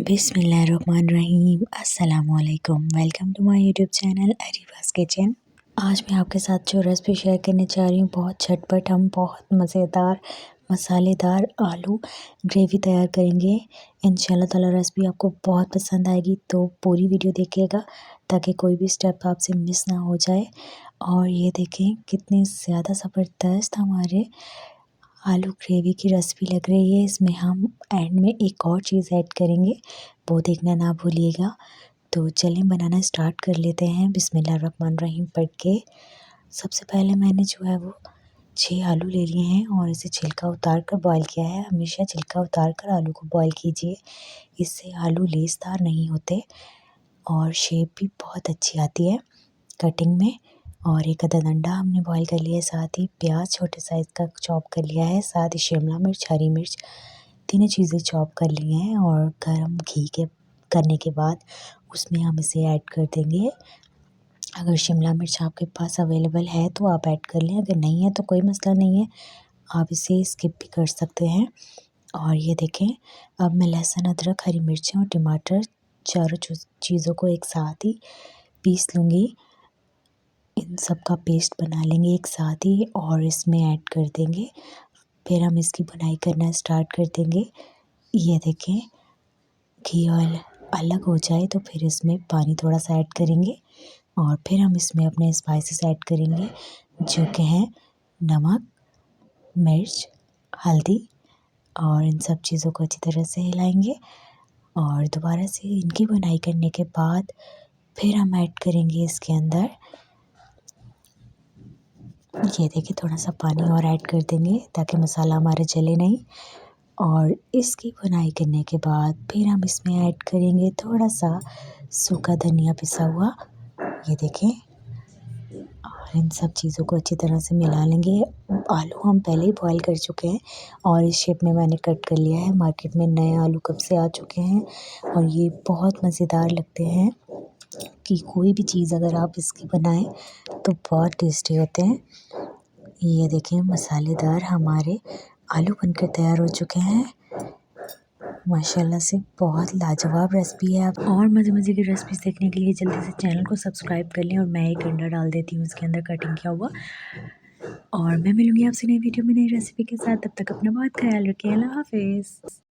बिस्मिल्लाहिर्रहमानिर्रहीम अस्सलामुअलैकुम। Welcome to my YouTube channel Areeba's kitchen. आज मैं आपके साथ जो रेसिपी शेयर करने जा रही हूँ बहुत झटपट हम बहुत मज़ेदार मसालेदार आलू ग्रेवी तैयार करेंगे। इंशाल्लाह ताला रेसिपी आपको बहुत पसंद आएगी, तो पूरी वीडियो देखिएगा ताकि कोई भी स्टेप आपसे मिस ना हो जाए। और ये देखें कितनी ज़्यादा ज़बरदस्त हमारे आलू ग्रेवी की रेसिपी लग रही है। इसमें हम एंड में एक और चीज़ ऐड करेंगे, वो देखना ना भूलिएगा। तो चलें बनाना स्टार्ट कर लेते हैं बिस्मिल्लाहिर्रहमानिर्रहीम पढ़ के। सबसे पहले मैंने जो है वो 6 आलू ले लिए हैं और इसे छिलका उतार कर बॉईल किया है। हमेशा छिलका उतार कर आलू को बॉईल कीजिए, इससे आलू लेसदार नहीं होते और शेप भी बहुत अच्छी आती है कटिंग में। और एक अदद अंडा हमने बॉईल कर लिया है, साथ ही प्याज छोटे साइज़ का चॉप कर लिया है, साथ ही शिमला मिर्च, हरी मिर्च, तीनों चीज़ें चॉप कर ली हैं। और गरम घी के करने के बाद उसमें हम इसे ऐड कर देंगे। अगर शिमला मिर्च आपके पास अवेलेबल है तो आप ऐड कर लें, अगर नहीं है तो कोई मसला नहीं है, आप इसे स्किप भी कर सकते हैं। और ये देखें, अब मैं लहसुन, अदरक, हरी मिर्चें और टमाटर चारों चीज़ों को एक साथ ही पीस लूँगी। इन सब का पेस्ट बना लेंगे एक साथ ही और इसमें ऐड कर देंगे। फिर हम इसकी बुनाई करना स्टार्ट कर देंगे। ये देखें, घी ऑयल अलग हो जाए तो फिर इसमें पानी थोड़ा सा ऐड करेंगे और फिर हम इसमें अपने स्पाइसेस ऐड करेंगे, जो कि हैं नमक, मिर्च, हल्दी। और इन सब चीज़ों को अच्छी तरह से हिलाएंगे और दोबारा से इनकी बुनाई करने के बाद फिर हम ऐड करेंगे इसके अंदर, ये देखिए, थोड़ा सा पानी और ऐड कर देंगे ताकि मसाला हमारा जले नहीं। और इसकी बुनाई करने के बाद फिर हम इसमें ऐड करेंगे थोड़ा सा सूखा धनिया पिसा हुआ, ये देखें। और इन सब चीज़ों को अच्छी तरह से मिला लेंगे। आलू हम पहले ही बॉईल कर चुके हैं और इस शेप में मैंने कट कर लिया है। मार्केट में नए आलू कब से आ चुके हैं और ये बहुत मज़ेदार लगते हैं कि कोई भी चीज़ अगर आप इसकी बनाएं तो बहुत टेस्टी होते हैं। ये देखें, मसालेदार हमारे आलू बनकर तैयार हो चुके हैं। माशाल्लाह से बहुत लाजवाब रेसिपी है। आप और मज़े की रेसिपीज़ देखने के लिए जल्दी से चैनल को सब्सक्राइब कर लें। और मैं एक अंडा डाल देती हूँ इसके अंदर कटिंग किया हुआ। और मैं मिलूँगी आपसे नई वीडियो में नई रेसिपी के साथ। तब तक अपना बहुत ख्याल रखिए। अल्लाह हाफ़िज़।